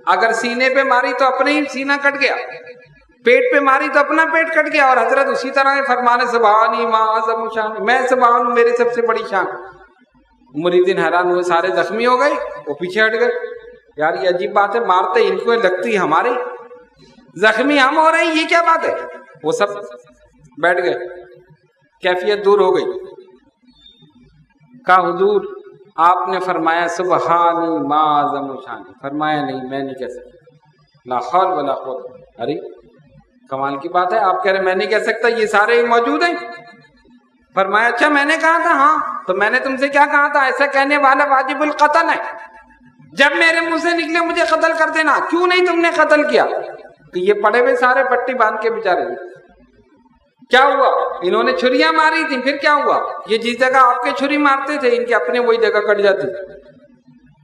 A: اگر سینے پہ ماری تو اپنے ہی سینہ کٹ گیا، پیٹ پہ ماری تو اپنا پیٹ کٹ گیا، اور حضرت اسی طرح فرمانے سبحانی ما اعظم شان، میں سبحان ہوں، میری سب سے بڑی شان۔ مریدین حیران ہوئے، سارے زخمی ہو گئے، وہ پیچھے ہٹ گئے۔ یار یہ عجیب بات ہے، مارتے ان کو لگتی ہمارے، زخمی ہم ہو رہے ہیں، یہ کیا بات ہے؟ وہ سب بیٹھ گئے، کیفیت دور ہو گئی۔ کہا حضور آپ نے فرمایا سبحانی ما اعظم شانی، فرمایا نہیں میں نہیں کہہ سکتا، لا حول ولا قوت۔ ارے کمال کی بات ہے، آپ کہہ رہے میں نہیں کہہ سکتا، یہ سارے موجود ہیں۔ فرمایا اچھا میں نے کہا تھا؟ ہاں، تو میں نے تم سے کیا کہا تھا؟ ایسا کہنے والا واجب القتل ہے، جب میرے منہ سے نکلے مجھے قتل کر دینا، کیوں نہیں تم نے قتل کیا؟ کہ یہ پڑے ہوئے سارے پٹی باندھ کے بیچارے، کیا ہوا؟ انہوں نے چھریاں ماری تھی، پھر کیا ہوا؟ یہ جس جگہ آپ کے چھری مارتے تھے ان کے اپنے وہی جگہ کٹ جاتی،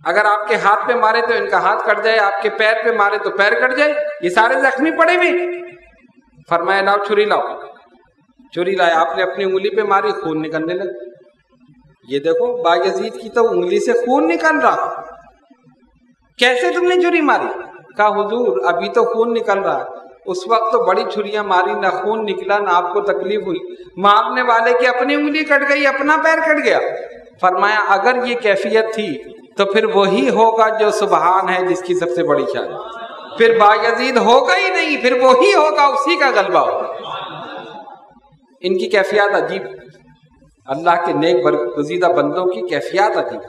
A: اگر آپ کے ہاتھ پہ مارے تو ان کا ہاتھ کٹ جائے، آپ کے پیر پہ مارے تو پیر کٹ جائے، یہ سارے زخمی پڑے ہوئے۔ فرمایا لاؤ چھری، لاؤ چھری لایا، آپ نے اپنی انگلی پہ ماری، خون نکلنے لگا۔ یہ دیکھو بایزید کی تو انگلی سے خون نکل رہا، کیسے تم نے چھری ماری؟ کہا حضور ابھی تو خون نکل رہا ہے، اس وقت تو بڑی چھریاں ماری، نہ خون نکلا نہ آپ کو تکلیف ہوئی، مارنے والے کی اپنی انگلی کٹ گئی، اپنا پیر کٹ گیا۔ فرمایا اگر یہ کیفیت تھی تو پھر وہی ہوگا جو سبحان ہے، جس کی سب سے بڑی شان، پھر بایزید ہوگا ہی نہیں، پھر وہی ہوگا، اسی کا غلبہ ہوگا۔ ان کی کیفیات عجیب، اللہ کے نیک برگزیدہ بندوں کی کیفیات عجیب،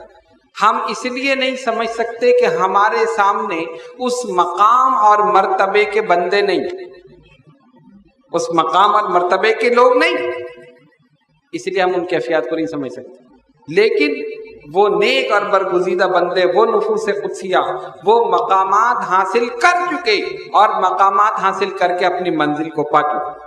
A: ہم اس لیے نہیں سمجھ سکتے کہ ہمارے سامنے اس مقام اور مرتبے کے بندے نہیں، اس مقام اور مرتبے کے لوگ نہیں، اس لیے ہم ان کیفیات کو نہیں سمجھ سکتے۔ لیکن وہ نیک اور برگزیدہ بندے، وہ نفوس قدسیہ، وہ مقامات حاصل کر چکے اور مقامات حاصل کر کے اپنی منزل کو پا چکے۔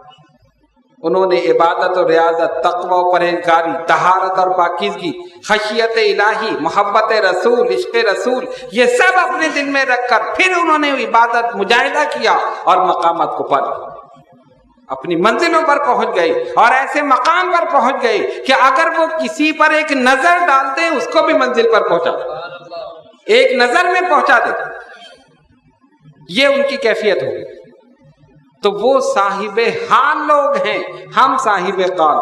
A: انہوں نے عبادت اور ریاضت، تقوی و پرہیزگاری، طہارت اور پاکیزگی، خشیت الہی، محبت رسول، عشق رسول، یہ سب اپنے دل میں رکھ کر پھر انہوں نے عبادت مجاہدہ کیا اور مقامات کو پا لیا، اپنی منزلوں پر پہنچ گئے، اور ایسے مقام پر پہنچ گئے کہ اگر وہ کسی پر ایک نظر ڈالتے اس کو بھی منزل پر پہنچا، ایک نظر میں پہنچا دیتے۔ یہ ان کی کیفیت ہوگی. تو وہ صاحب حال لوگ ہیں، ہم صاحب قال،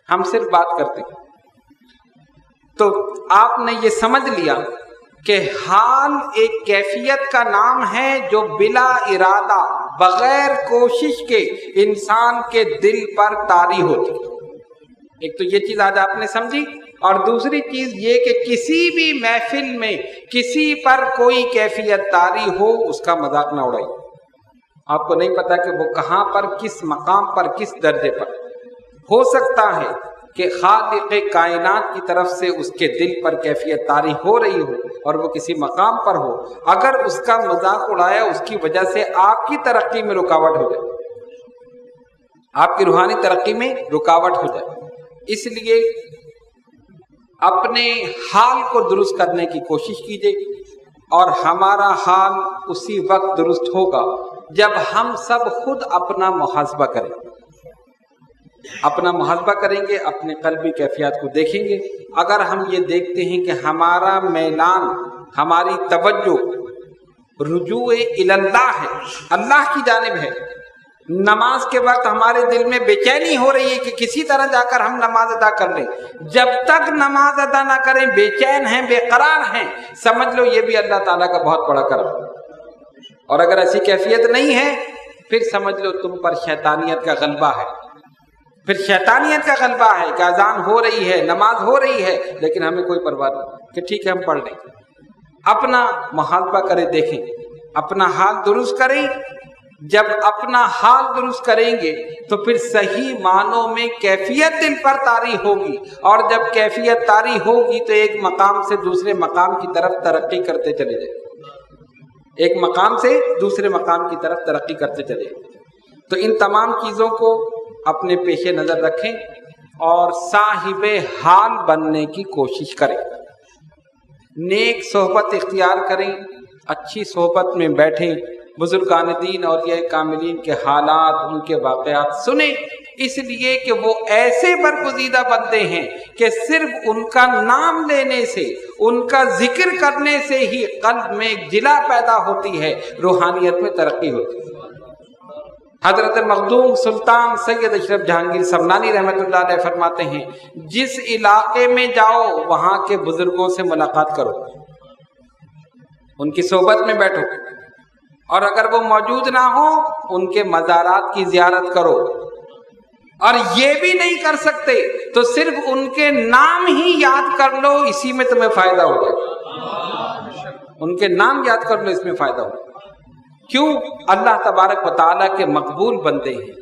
A: ہم صرف بات کرتے ہیں. تو آپ نے یہ سمجھ لیا کہ حال ایک کیفیت کا نام ہے جو بلا ارادہ، بغیر کوشش کے انسان کے دل پر طاری ہوتی. ایک تو یہ چیز آج آپ نے سمجھی، اور دوسری چیز یہ کہ کسی بھی محفل میں کسی پر کوئی کیفیت طاری ہو، اس کا مذاق نہ اڑائی. آپ کو نہیں پتا کہ وہ کہاں پر، کس مقام پر، کس درجے پر. ہو سکتا ہے کہ خالق کائنات کی طرف سے اس کے دل پر کیفیت طاری ہو رہی ہو اور وہ کسی مقام پر ہو. اگر اس کا مذاق اڑایا، اس کی وجہ سے آپ کی ترقی میں رکاوٹ ہو جائے، آپ کی روحانی ترقی میں رکاوٹ ہو جائے. اس لیے اپنے حال کو درست کرنے کی کوشش کیجیے، اور ہمارا حال اسی وقت درست ہوگا جب ہم سب خود اپنا محاسبہ کریں. اپنا محاسبہ کریں گے، اپنے قلبی کیفیات کو دیکھیں گے. اگر ہم یہ دیکھتے ہیں کہ ہمارا میلان، ہماری توجہ رجوع اللہ ہے، اللہ کی جانب ہے، نماز کے وقت ہمارے دل میں بے چینی ہو رہی ہے کہ کسی طرح جا کر ہم نماز ادا کر لیں، جب تک نماز ادا نہ کریں بے چین ہیں، بے قرار ہیں، سمجھ لو یہ بھی اللہ تعالیٰ کا بہت بڑا کرم. اور اگر ایسی کیفیت نہیں ہے، پھر سمجھ لو تم پر شیطانیت کا غلبہ ہے. پھر شیطانیت کا غلبہ ہے کہ اذان ہو رہی ہے، نماز ہو رہی ہے، لیکن ہمیں کوئی پرواہ نہیں کہ ٹھیک ہے ہم پڑھ لیں. اپنا محاسبہ کریں، دیکھیں، اپنا حال درست کریں. جب اپنا حال درست کریں گے تو پھر صحیح معنوں میں کیفیت دل پر طاری ہوگی، اور جب کیفیت طاری ہوگی تو ایک مقام سے دوسرے مقام کی طرف ترقی کرتے چلے جائیں، ایک مقام سے دوسرے مقام کی طرف ترقی کرتے چلے. تو ان تمام چیزوں کو اپنے پیش نظر رکھیں اور صاحب حال بننے کی کوشش کریں. نیک صحبت اختیار کریں، اچھی صحبت میں بیٹھیں، بزرگان دین اور یہ کاملین کے حالات، ان کے واقعات سنیں، اس لیے کہ وہ ایسے برگزیدہ بندے ہیں کہ صرف ان کا نام لینے سے، ان کا ذکر کرنے سے ہی قلب میں ایک جلا پیدا ہوتی ہے، روحانیت میں ترقی ہوتی ہے. حضرت مخدوم سلطان سید اشرف جہانگیر سمنانی رحمۃ اللہ علیہ فرماتے ہیں، جس علاقے میں جاؤ وہاں کے بزرگوں سے ملاقات کرو، ان کی صحبت میں بیٹھو، اور اگر وہ موجود نہ ہو ان کے مزارات کی زیارت کرو. اور یہ بھی نہیں کر سکتے تو صرف ان کے نام ہی یاد کر لو، اسی میں تمہیں فائدہ ہو جائے. ان کے نام یاد کر لو، اس میں فائدہ ہو. کیوں؟ اللہ تبارک و تعالیٰ کے مقبول بندے ہیں،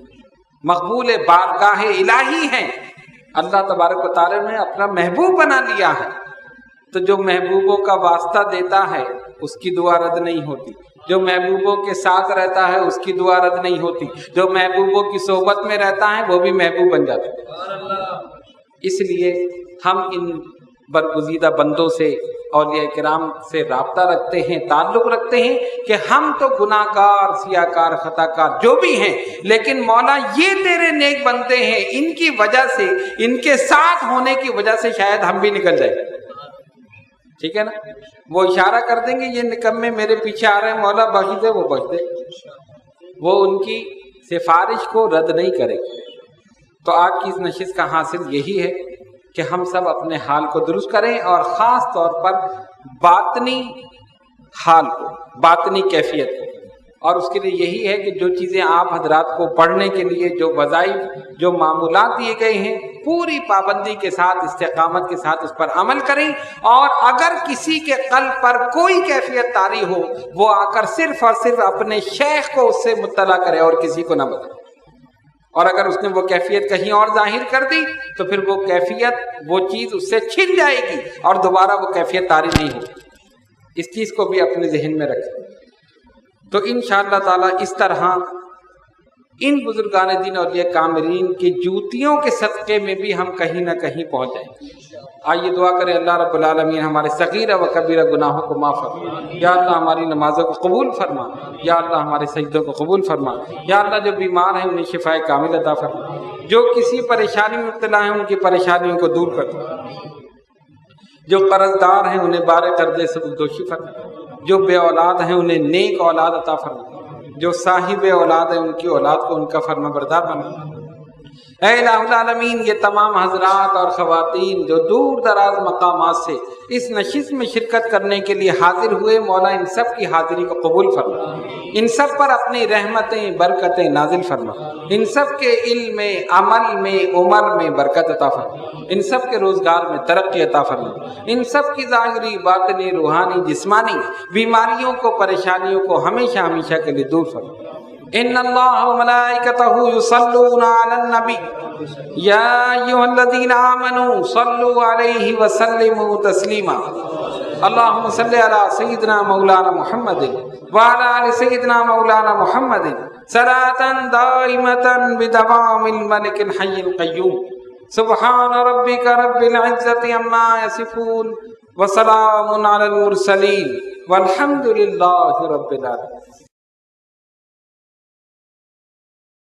A: مقبول بارگاہ الہی ہیں. اللہ تبارک و تعالیٰ نے اپنا محبوب بنا لیا ہے، تو جو محبوبوں کا واسطہ دیتا ہے اس کی دعا رد نہیں ہوتی، جو محبوبوں کے ساتھ رہتا ہے اس کی دعا رد نہیں ہوتی، جو محبوبوں کی صحبت میں رہتا ہے وہ بھی محبوب بن جاتا ہے. اس لیے ہم ان برگزیدہ بندوں سے، اولیاء کرام سے رابطہ رکھتے ہیں، تعلق رکھتے ہیں کہ ہم تو گناہ کار، سیاہ کار، خطا کار جو بھی ہیں، لیکن مولا یہ تیرے نیک بندے ہیں، ان کی وجہ سے، ان کے ساتھ ہونے کی وجہ سے شاید ہم بھی نکل جائیں. ٹھیک ہے نا؟ وہ اشارہ کر دیں گے یہ نکمے میرے پیچھے آ رہے ہیں، مولا بخش دے، وہ بخش دے، وہ ان کی سفارش کو رد نہیں کرے. تو آج کی اس نشست کا حاصل یہی ہے کہ ہم سب اپنے حال کو درست کریں، اور خاص طور پر باطنی حال کو، باطنی کیفیت کو. اور اس کے لیے یہی ہے کہ جو چیزیں آپ حضرات کو پڑھنے کے لیے، جو وظائف، جو معمولات دیے گئے ہیں، پوری پابندی کے ساتھ، استقامت کے ساتھ اس پر عمل کریں. اور اگر کسی کے قلب پر کوئی کیفیت طاری ہو، وہ آ کر صرف اور صرف اپنے شیخ کو اس سے مطلع کرے اور کسی کو نہ بتائے. اور اگر اس نے وہ کیفیت کہیں اور ظاہر کر دی تو پھر وہ کیفیت، وہ چیز اس سے چھن جائے گی اور دوبارہ وہ کیفیت طاری نہیں ہوگی. اس چیز کو بھی اپنے ذہن میں رکھیں. تو انشاءاللہ تعالی اس طرح ان بزرگان دین اور یہ کامرین کی جوتیوں کے صدقے میں بھی ہم کہیں نہ کہیں پہنچ جائیں. آئیے دعا کریں، اللہ رب العالمین ہمارے صغیرہ و کبیرہ گناہوں کو معاف فرما. یا اللہ ہماری نمازوں کو قبول فرما. یا اللہ ہمارے سجدوں کو قبول فرما. یا اللہ جو بیمار ہیں انہیں شفاء کامل عطا فرما. جو کسی پریشانی میں مبتلا ہیں ان کی پریشانیوں کو دور کر دو. جو قرض دار ہیں انہیں بار قرضے سے دوشی فرما. جو بے اولاد ہیں انہیں نیک اولاد عطا فرما، جو صاحب اولاد ہیں ان کی اولاد کو ان کا فرما بردار بنا۔ اے الہ العالمین، یہ تمام حضرات اور خواتین جو دور دراز مقامات سے اس نشست میں شرکت کرنے کے لیے حاضر ہوئے، مولا ان سب کی حاضری کو قبول فرما، ان سب پر اپنی رحمتیں برکتیں نازل فرما، ان سب کے علم میں، عمل میں، عمر میں برکت عطا فرما، ان سب کے روزگار میں ترقی عطا فرما، ان سب کی ظاہری باطنی روحانی جسمانی بیماریوں کو پریشانیوں کو ہمیشہ ہمیشہ کے لیے دور فرما۔ ان اللہ وملائکتہ یصلون علی النبی یا ایھا الذین آمنوا صلوا علیہ وسلموا تسلیما۔ اللہم صلی علی سیدنا مولانا محمد وعلی آل سیدنا مولانا محمد صلاۃ دائمۃ بدوام الملک الحی القیوم۔ سبحان ربک رب العزۃ عما یصفون وسلام علی المرسلین والحمد للہ رب العالمین۔